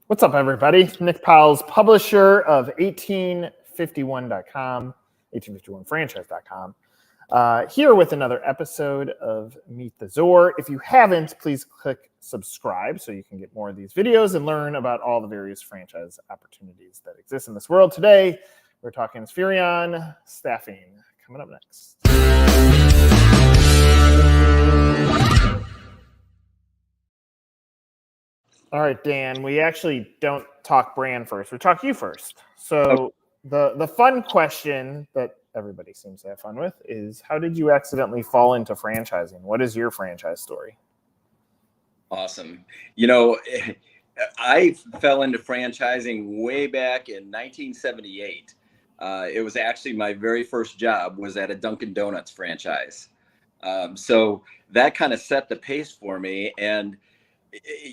What's up, everybody? Nick Powell's publisher of 1851.com, 1851franchise.com, here with another episode of Meet the Zor. If you haven't, please click subscribe so you can get more of these videos and learn about all the various franchise opportunities that exist in this world. Today, we're talking Spherion staffing. Coming up next. All right, Dan, we actually don't talk brand first. We talk you first. So the fun question that everybody seems to have fun with is, how did you accidentally fall into franchising? What is your franchise story? Awesome. I fell into franchising way back in 1978. It was actually my very first job was at a Dunkin' Donuts franchise. So that kind of set the pace for me. And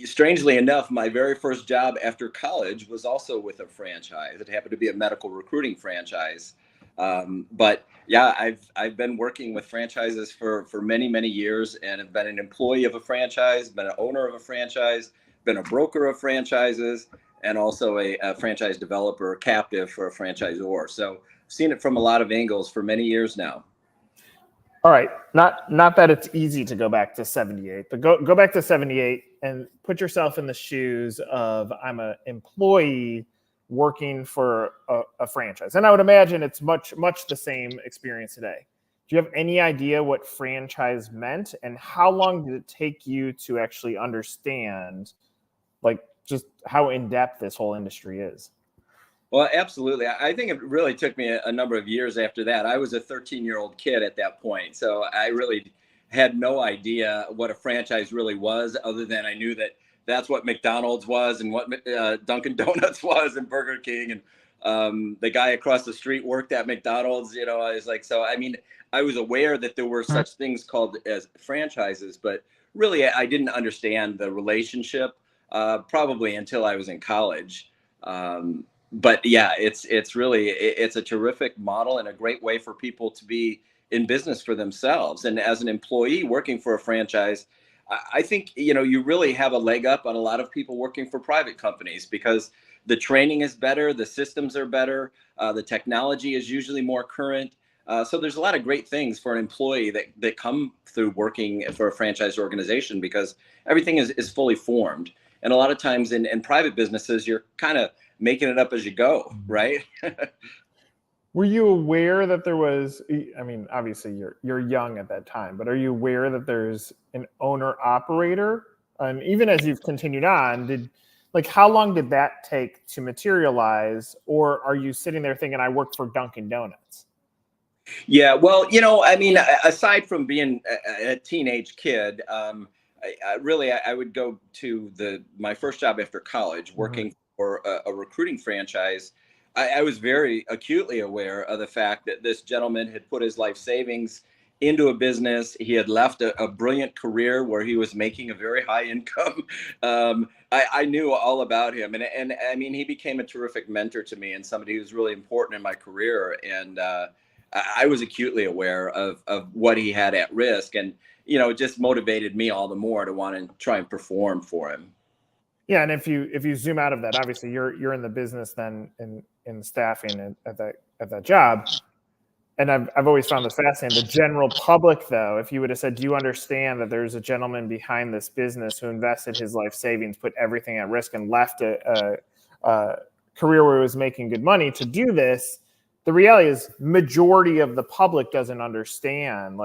strangely enough, my very first job after college was also with a franchise. It happened to be a medical recruiting franchise. But yeah, I've been working with franchises for many, many years, and have been an employee of a franchise, been an owner of a franchise, been a broker of franchises, and also a franchise developer captive for a franchisor. So I've seen it from a lot of angles for many years now. All right, not that it's easy to go back to 78, but go back to 78 and put yourself in the shoes of, I'm an employee working for a franchise. And I would imagine it's much the same experience today. Do you have any idea what franchise meant, and how long did it take you to actually understand, like, just how in-depth this whole industry is? Well, absolutely. I think it really took me a number of years after that. I was a 13-year-old kid at that point, so I really had no idea what a franchise really was, other than I knew that that's what McDonald's was and what Dunkin' Donuts was and Burger King. And the guy across the street worked at McDonald's. I was like, so, I mean, I was aware that there were such things called as franchises, but really I didn't understand the relationship probably until I was in college. But yeah, it's a terrific model and a great way for people to be in business for themselves. And as an employee working for a franchise, I think, you really have a leg up on a lot of people working for private companies, because the training is better, the systems are better, the technology is usually more current. So there's a lot of great things for an employee that come through working for a franchise organization, because everything is fully formed. And a lot of times in private businesses, you're kind of making it up as you go, right? Were you aware that there was, I mean, obviously you're young at that time, but are you aware that there's an owner operator? And even as you've continued on, how long did that take to materialize? Or are you sitting there thinking, I work for Dunkin' Donuts? Yeah, well, I mean, aside from being a teenage kid, I would go to my first job after college, working for a recruiting franchise. I was very acutely aware of the fact that this gentleman had put his life savings into a business. He had left a brilliant career where he was making a very high income. I knew all about him. And I mean, he became a terrific mentor to me and somebody who was really important in my career. And I was acutely aware of what he had at risk. And, it just motivated me all the more to want to try and perform for him. Yeah, and if you zoom out of that, obviously you're in the business then in staffing at that job, and I've always found this fascinating. The general public, though, if you would have said, do you understand that there's a gentleman behind this business who invested his life savings, put everything at risk, and left a career where he was making good money to do this? The reality is, majority of the public doesn't understand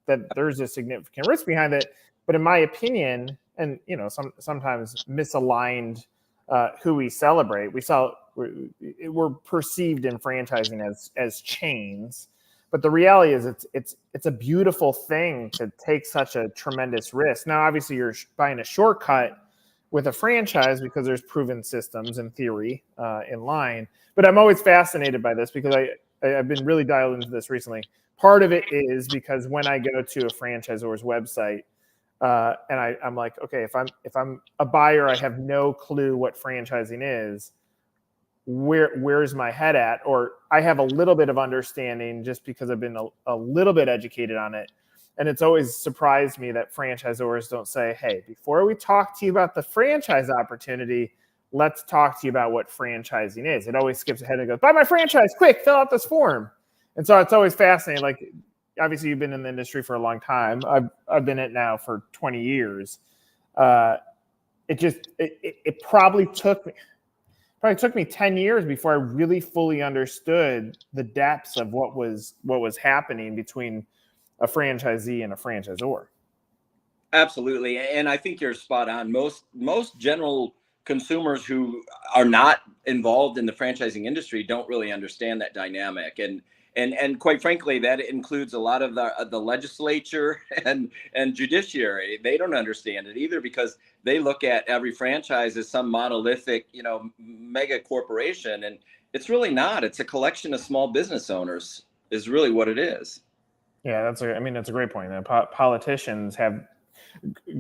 that there's a significant risk behind it. But in my opinion, and sometimes misaligned who we celebrate. We're perceived in franchising as chains, but the reality is it's a beautiful thing to take such a tremendous risk. Now, obviously, you're buying a shortcut with a franchise because there's proven systems in theory in line. But I'm always fascinated by this because I've been really dialed into this recently. Part of it is because when I go to a franchisor's website, and I'm like, okay, if I'm a buyer, I have no clue what franchising is. Where's my head at? Or I have a little bit of understanding just because I've been a little bit educated on it. And it's always surprised me that franchisors don't say, hey, before we talk to you about the franchise opportunity, let's talk to you about what franchising is. It always skips ahead and goes, buy my franchise, quick, fill out this form. And so it's always fascinating. Like, obviously you've been in the industry for a long time. I've been in it now for 20 years. It probably took me 10 years before I really fully understood the depths of what was happening between a franchisee and a franchisor. Absolutely. And I think you're spot on. Most general consumers who are not involved in the franchising industry don't really understand that dynamic. And quite frankly, that includes a lot of the legislature and judiciary. They don't understand it either, because they look at every franchise as some monolithic, mega corporation. And it's really not. It's a collection of small business owners is really what it is. Yeah, that's a great point. Politicians have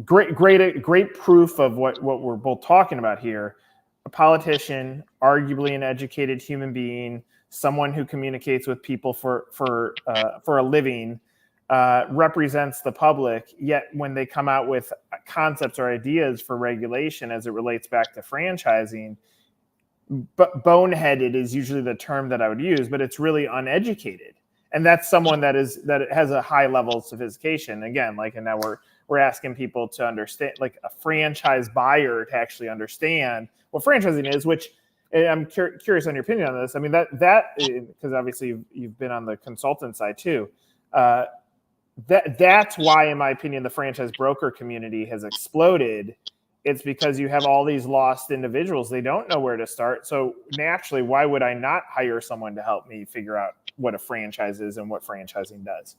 great proof of what we're both talking about here. A politician, arguably an educated human being, someone who communicates with people for a living, represents the public. Yet when they come out with concepts or ideas for regulation as it relates back to franchising, but boneheaded is usually the term that I would use, but it's really uneducated. And that's someone that has a high level of sophistication. Again, and now we're asking people to understand, like a franchise buyer to actually understand what franchising is, which I'm curious on your opinion on this. I mean, that because obviously you've been on the consultant side too. That's why, in my opinion, the franchise broker community has exploded. It's because you have all these lost individuals. They don't know where to start. So naturally, why would I not hire someone to help me figure out what a franchise is and what franchising does?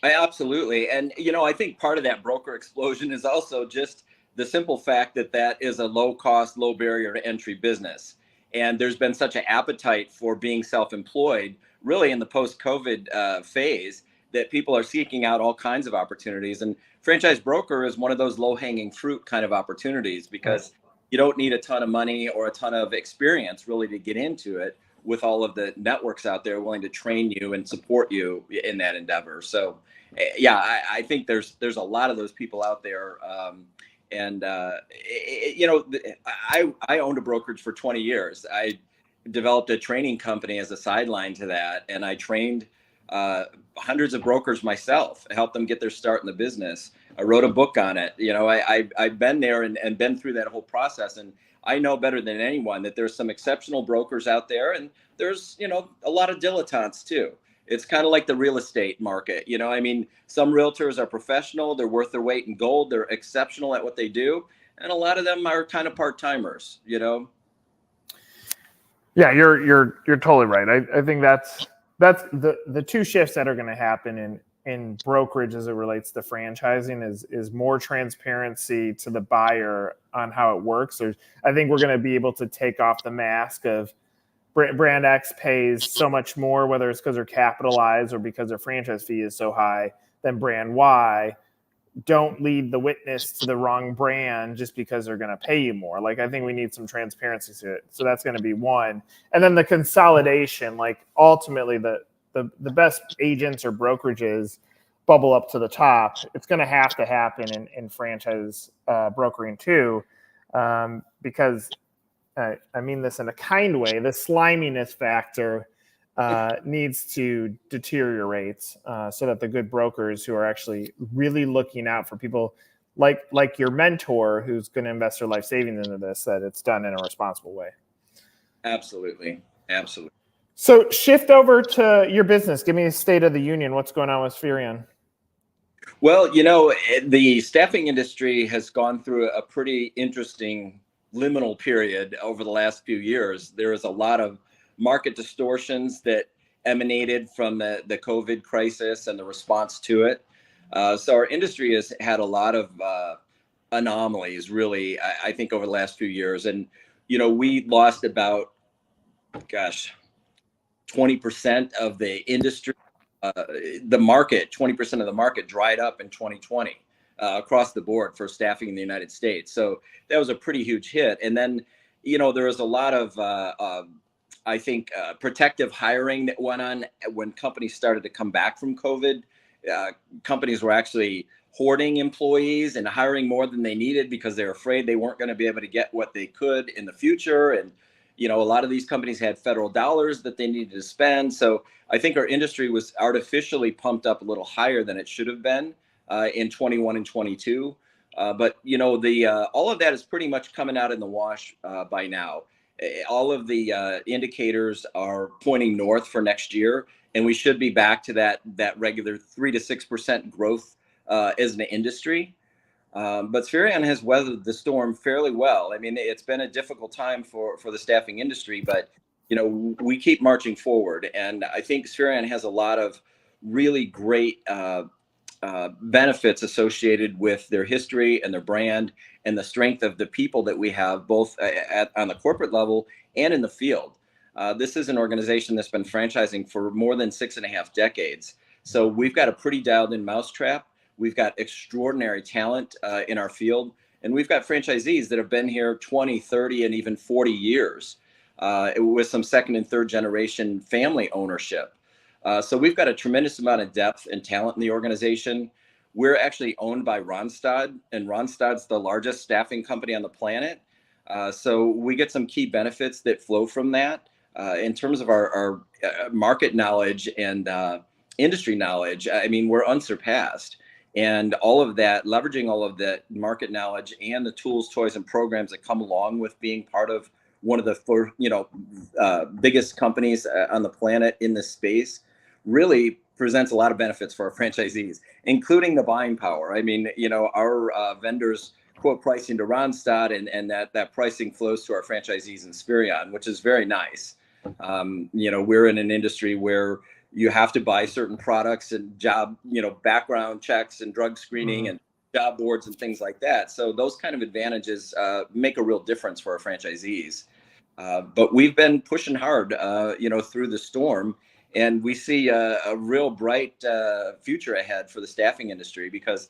Absolutely. And, I think part of that broker explosion is also just the simple fact that is a low cost, low barrier to entry business. And there's been such an appetite for being self-employed, really in the post-COVID phase, that people are seeking out all kinds of opportunities. And franchise broker is one of those low-hanging fruit kind of opportunities, because you don't need a ton of money or a ton of experience really to get into it, with all of the networks out there willing to train you and support you in that endeavor. So yeah, I think there's a lot of those people out there. I owned a brokerage for 20 years. I developed a training company as a sideline to that. And I trained hundreds of brokers myself, helped them get their start in the business. I wrote a book on it. I've been there and been through that whole process. And I know better than anyone that there's some exceptional brokers out there, and there's, a lot of dilettantes too. It's kind of like the real estate market. Some realtors are professional. They're worth their weight in gold. They're exceptional at what they do. And a lot of them are kind of part-timers, Yeah, you're totally right. I think that's the two shifts that are going to happen in brokerage as it relates to franchising is more transparency to the buyer on how it works. I think we're going to be able to take off the mask of brand X pays so much more, whether it's because they're capitalized or because their franchise fee is so high, than brand Y. Don't lead the witness to the wrong brand just because they're going to pay you more. I think we need some transparency to it. So that's going to be one. And then the consolidation, ultimately the best agents or brokerages bubble up to the top. It's going to happen in franchise brokering too, because I mean this in a kind way. The sliminess factor needs to deteriorate so that the good brokers who are actually really looking out for people like your mentor who's going to invest their life savings into this, that it's done in a responsible way. Absolutely. So shift over to your business. Give me a state of the union. What's going on with Spherion? Well, the staffing industry has gone through a pretty interesting liminal period over the last few years. There is a lot of market distortions that emanated from the COVID crisis and the response to it. So our industry has had a lot of anomalies, really, I think, over the last few years. And, we lost about, 20% of the industry, the market, 20% of the market dried up in 2020 across the board for staffing in the United States. So that was a pretty huge hit. And then, there was a lot of, I think, protective hiring that went on when companies started to come back from COVID. Companies were actually hoarding employees and hiring more than they needed because they're afraid they weren't going to be able to get what they could in the future. And, you know, a lot of these companies had federal dollars that they needed to spend. So I think our industry was artificially pumped up a little higher than it should have been in 21 and 22. But, you know, all of that is pretty much coming out in the wash by now. All of the indicators are pointing north for next year, and we should be back to that regular 3 to 6% growth as an industry. But Spherion has weathered the storm fairly well. I mean, it's been a difficult time for the staffing industry, but, you know, we keep marching forward. And I think Spherion has a lot of really great benefits associated with their history and their brand and the strength of the people that we have, both on the corporate level and in the field. This is an organization that's been franchising for more than 6.5 decades. So we've got a pretty dialed in mousetrap. We've got extraordinary talent in our field, and we've got franchisees that have been here 20, 30, and even 40 years with some second and third generation family ownership. So we've got a tremendous amount of depth and talent in the organization. We're actually owned by Randstad, and Randstad's the largest staffing company on the planet. So we get some key benefits that flow from that. In terms of our market knowledge and industry knowledge, I mean, we're unsurpassed. And all of that, leveraging all of that market knowledge and the tools, toys, and programs that come along with being part of one of the biggest companies on the planet in this space, really presents a lot of benefits for our franchisees, including the buying power. I mean, you know, our vendors quote pricing to Randstad, and that pricing flows to our franchisees in Spherion, which is very nice. You know, we're in an industry where you have to buy certain products and job, you know, background checks and drug screening and job boards and things like that. So those kind of advantages make a real difference for our franchisees. But we've been pushing hard, you know, through the storm, and we see a real bright future ahead for the staffing industry, because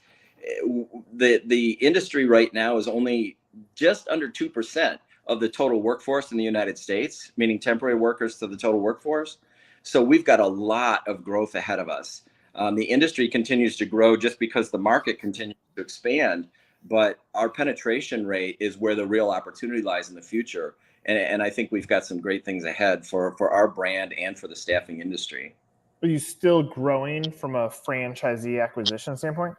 the industry right now is only just under 2% of the total workforce in the United States, meaning temporary workers to the total workforce. So we've got a lot of growth ahead of us. The industry continues to grow just because the market continues to expand, but our penetration rate is where the real opportunity lies in the future. And I think we've got some great things ahead for our brand and for the staffing industry. Are you still growing from a franchisee acquisition standpoint?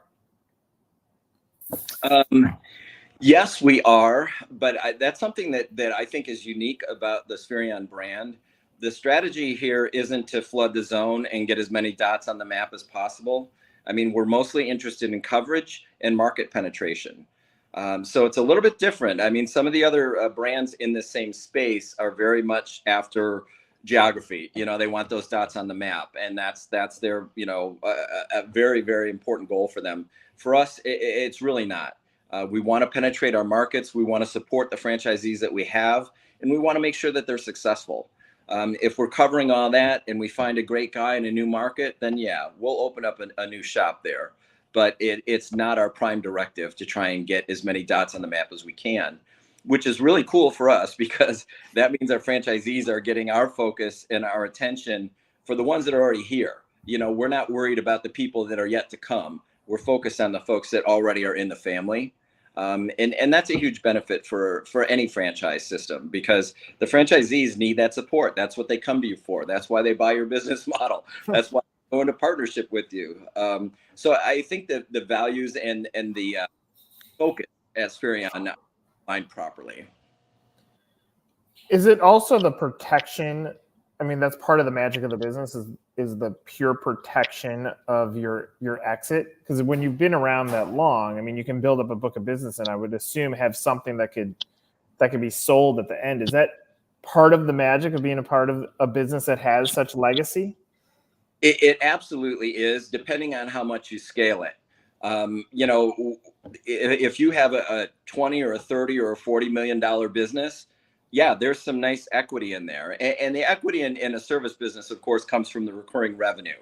Yes, we are, but that's something that I think is unique about the Spherion brand. The strategy here isn't to flood the zone and get as many dots on the map as possible. I mean, we're mostly interested in coverage and market penetration. So it's a little bit different. I mean, some of the other brands in the same space are very much after geography. You know, they want those dots on the map, and that's their, you know, a very, very important goal for them. For us, it's really not. We want to penetrate our markets. We want to support the franchisees that we have, and we want to make sure that they're successful. If we're covering all that and we find a great guy in a new market, then yeah, we'll open up a new shop there. But it's not our prime directive to try and get as many dots on the map as we can, which is really cool for us, because that means our franchisees are getting our focus and our attention for the ones that are already here. You know, we're not worried about the people that are yet to come. We're focused on the folks that already are in the family. And that's a huge benefit for any franchise system, because the franchisees need that support. That's what they come to you for. That's why they buy your business model. That's why they go into partnership with you. So I think that the values and the focus at Spherion are aligned properly. Is it also the protection? I mean, that's part of the magic of the business is the pure protection of your exit. Because when you've been around that long, I mean, you can build up a book of business, and I would assume have something that could be sold at the end. Is that part of the magic of being a part of a business that has such legacy? It absolutely is, depending on how much you scale it. You know, if you have a 20 or a 30 or a $40 million business, yeah, there's some nice equity in there. And the equity in a service business, of course, comes from the recurring revenue.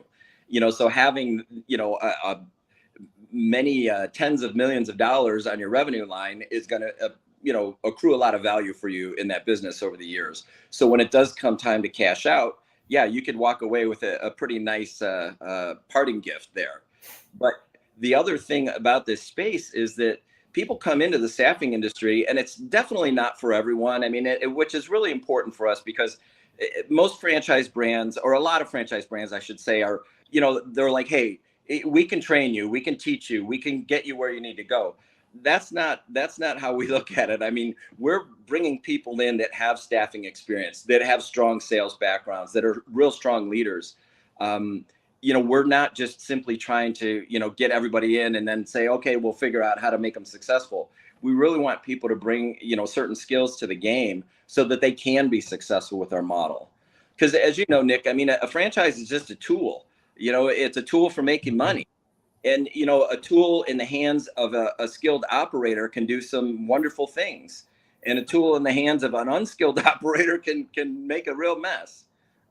You know, so having, you know, many tens of millions of dollars on your revenue line is going to, you know, accrue a lot of value for you in that business over the years. So when it does come time to cash out, yeah, you could walk away with a pretty nice parting gift there. But the other thing about this space is that people come into the staffing industry, and it's definitely not for everyone. I mean, which is really important for us, because most franchise brands, or a lot of franchise brands, I should say, are, they're like, hey, we can train you, we can teach you, we can get you where you need to go. That's not how we look at it. I mean, we're bringing people in that have staffing experience, that have strong sales backgrounds, that are real strong leaders. We're not just simply trying to, get everybody in and then say, okay, we'll figure out how to make them successful. We really want people to bring, certain skills to the game so that they can be successful with our model. Because as you know, Nick, I mean, a franchise is just a tool. It's a tool for making money. And, a tool in the hands of a skilled operator can do some wonderful things. And a tool in the hands of an unskilled operator can make a real mess.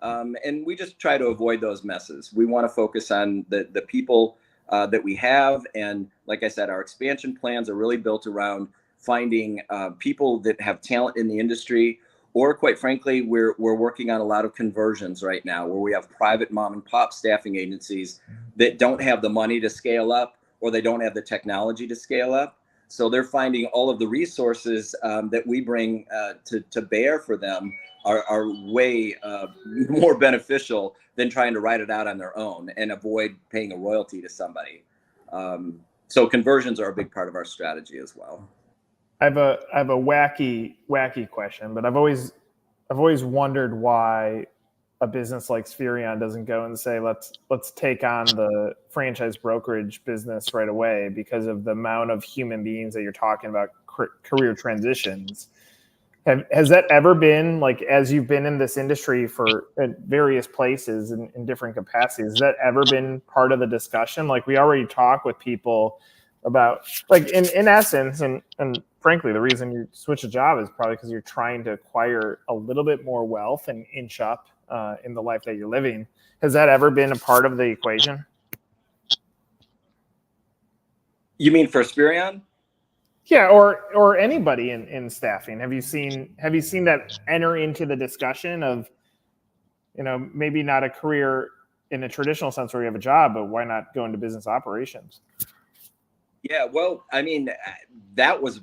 And we just try to avoid those messes. We want to focus on the people that we have. And like I said, our expansion plans are really built around finding people that have talent in the industry. Or quite frankly, we're working on a lot of conversions right now, where we have private mom and pop staffing agencies that don't have the money to scale up, or they don't have the technology to scale up. So they're finding all of the resources that we bring to bear for them are way more beneficial than trying to write it out on their own and avoid paying a royalty to somebody. So conversions are a big part of our strategy as well. I have a wacky question, but I've always wondered why a business like Spherion doesn't go and say, let's take on the franchise brokerage business right away, because of the amount of human beings that you're talking about, career transitions. Has that ever been, like, as you've been in this industry for at various places in different capacities, has that ever been part of the discussion? Like, we already talk with people about, like, in essence, and frankly, the reason you switch a job is probably because you're trying to acquire a little bit more wealth and inch up in the life that you're living. Has that ever been a part of the equation? You mean for Spherion? Yeah, or anybody in staffing. Have you seen that enter into the discussion of, maybe not a career in a traditional sense where you have a job, but why not go into business operations? Yeah, well, I mean, that was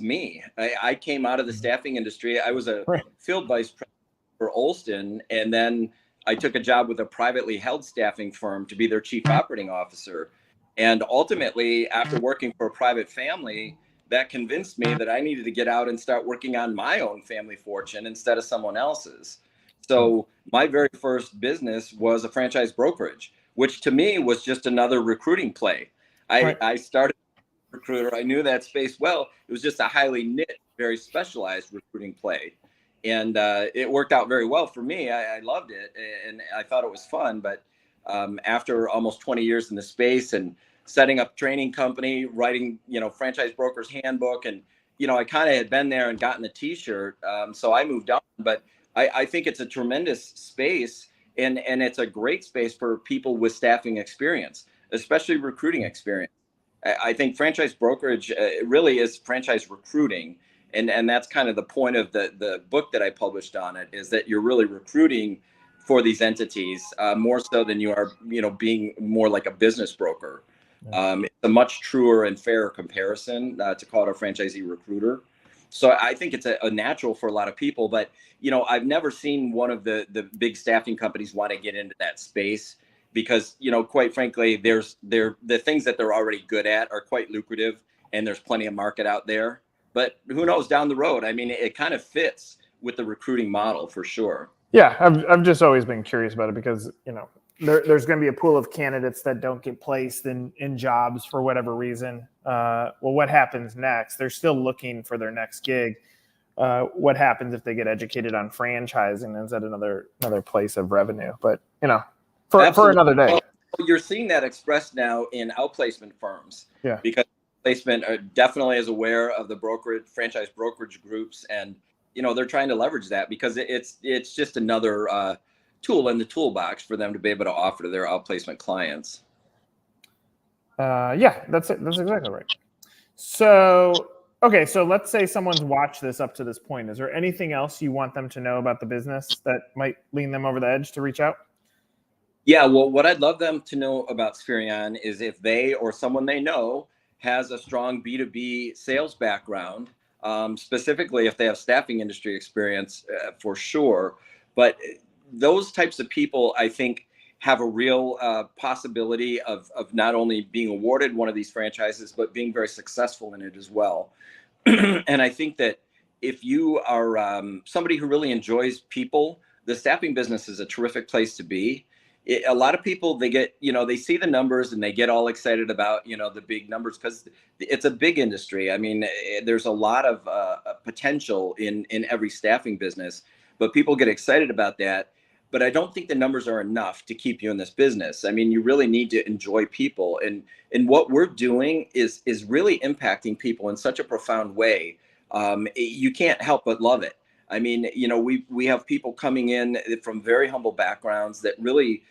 me. I came out of the staffing industry. I was a field vice president for Olston, and then I took a job with a privately held staffing firm to be their chief operating officer. And ultimately, after working for a private family, that convinced me that I needed to get out and start working on my own family fortune instead of someone else's. So my very first business was a franchise brokerage, which to me was just another recruiting play. I started as a recruiter. I knew that space well. It was just a highly niche, very specialized recruiting play. And it worked out very well for me. I loved it, and I thought it was fun. But after almost 20 years in the space and setting up training company, writing, franchise broker's handbook, and, I kind of had been there and gotten the t-shirt. So I moved on, but I think it's a tremendous space, and it's a great space for people with staffing experience, especially recruiting experience. I think franchise brokerage really is franchise recruiting. And that's kind of the point of the book that I published on it, is that you're really recruiting for these entities more so than you are, being more like a business broker. It's a much truer and fairer comparison to call it a franchisee recruiter. So I think it's a natural for a lot of people, but, I've never seen one of the big staffing companies want to get into that space because, quite frankly, the things that they're already good at are quite lucrative, and there's plenty of market out there. But who knows down the road? I mean, it kind of fits with the recruiting model for sure. Yeah, I've just always been curious about it because, there's going to be a pool of candidates that don't get placed in jobs for whatever reason. Well, what happens next? They're still looking for their next gig. What happens if they get educated on franchising? Is that another place of revenue? But, for another day. Well, you're seeing that expressed now in outplacement firms. Yeah. Because placement definitely is aware of the franchise brokerage groups, and they're trying to leverage that because it's just another tool in the toolbox for them to be able to offer to their outplacement clients. Yeah, that's it. That's exactly right. So, okay, so let's say someone's watched this up to this point. Is there anything else you want them to know about the business that might lean them over the edge to reach out? Yeah, well, what I'd love them to know about Spherion is if they or someone they know has a strong B2B sales background, specifically if they have staffing industry experience, for sure. But those types of people, I think, have a real possibility of not only being awarded one of these franchises, but being very successful in it as well. And I think that if you are somebody who really enjoys people, the staffing business is a terrific place to be. A lot of people, they get, they see the numbers and they get all excited about, the big numbers because it's a big industry. I mean, there's a lot of potential in every staffing business, but people get excited about that. But I don't think the numbers are enough to keep you in this business. I mean, you really need to enjoy people, and what we're doing is really impacting people in such a profound way. You can't help but love it. I mean, we have people coming in from very humble backgrounds that really,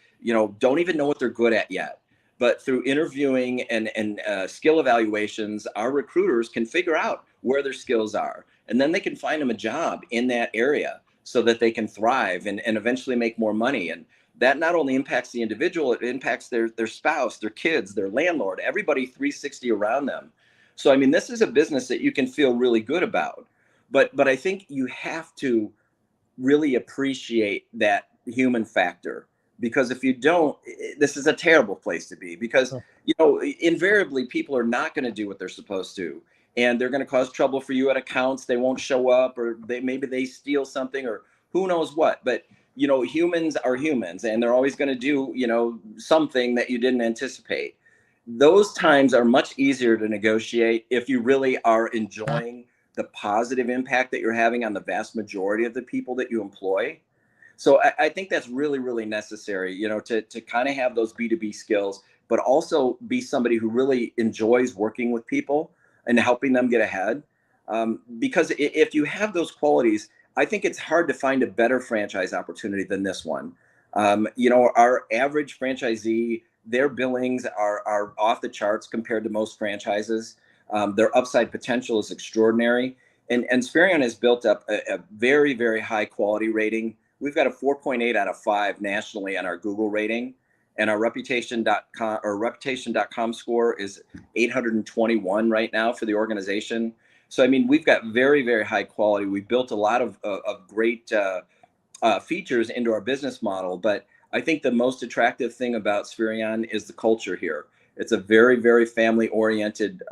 don't even know what they're good at yet. But through interviewing and skill evaluations, our recruiters can figure out where their skills are, and then they can find them a job in that area so that they can thrive and eventually make more money. And that not only impacts the individual, it impacts their spouse, their kids, their landlord, everybody 360 around them. So, I mean, this is a business that you can feel really good about. But I think you have to really appreciate that human factor, because if you don't, this is a terrible place to be, because invariably people are not going to do what they're supposed to, and they're going to cause trouble for you at accounts. They won't show up, or maybe they steal something, or who knows what. But humans are humans, and they're always going to do something that you didn't anticipate. Those times are much easier to negotiate if you really are enjoying the positive impact that you're having on the vast majority of the people that you employ. So I think that's really, really necessary, to kind of have those B2B skills, but also be somebody who really enjoys working with people and helping them get ahead. Because if you have those qualities, I think it's hard to find a better franchise opportunity than this one. Our average franchisee, their billings are off the charts compared to most franchises. Their upside potential is extraordinary. And Spherion has built up a very, very high quality rating. We've got a 4.8 out of 5 nationally on our Google rating. And our reputation.com score is 821 right now for the organization. So, I mean, we've got very, very high quality. We built a lot of great features into our business model. But I think the most attractive thing about Spherion is the culture here. It's a very, very family-oriented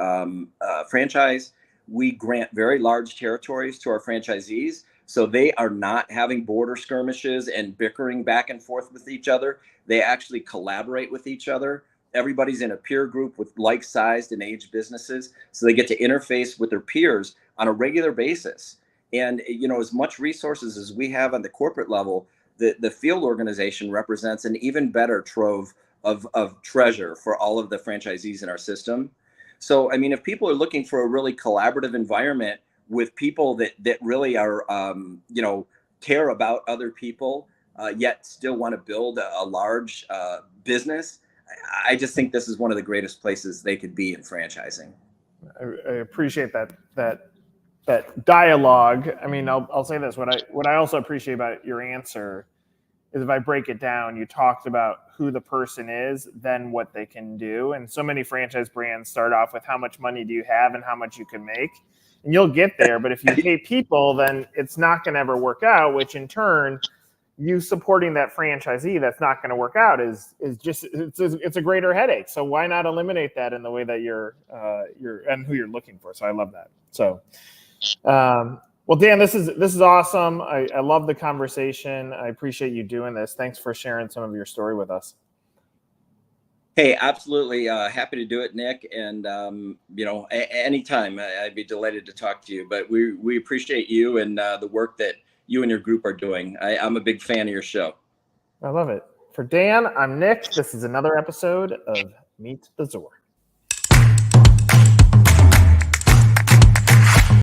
franchise. We grant very large territories to our franchisees, so they are not having border skirmishes and bickering back and forth with each other. They actually collaborate with each other. Everybody's in a peer group with like-sized and aged businesses, so they get to interface with their peers on a regular basis. And as much resources as we have on the corporate level, the field organization represents an even better trove of treasure for all of the franchisees in our system. So, I mean, if people are looking for a really collaborative environment with people that really are, care about other people, yet still want to build a large business, I just think this is one of the greatest places they could be in franchising. I appreciate that dialogue. I mean, I'll say this: what I also appreciate about your answer is, if I break it down, you talked about who the person is, then what they can do. And so many franchise brands start off with how much money do you have and how much you can make. And you'll get there, but if you hate people, then it's not going to ever work out, which in turn, you supporting that franchisee that's not going to work out is just, it's a greater headache. So why not eliminate that in the way that you're and who you're looking for? So I love that. So, well, Dan, this is awesome. I love the conversation. I appreciate you doing this. Thanks for sharing some of your story with us. Hey, absolutely. Happy to do it, Nick. And, anytime I'd be delighted to talk to you. But we appreciate you and the work that you and your group are doing. I'm a big fan of your show. I love it. For Dan, I'm Nick. This is another episode of Meet the Zor.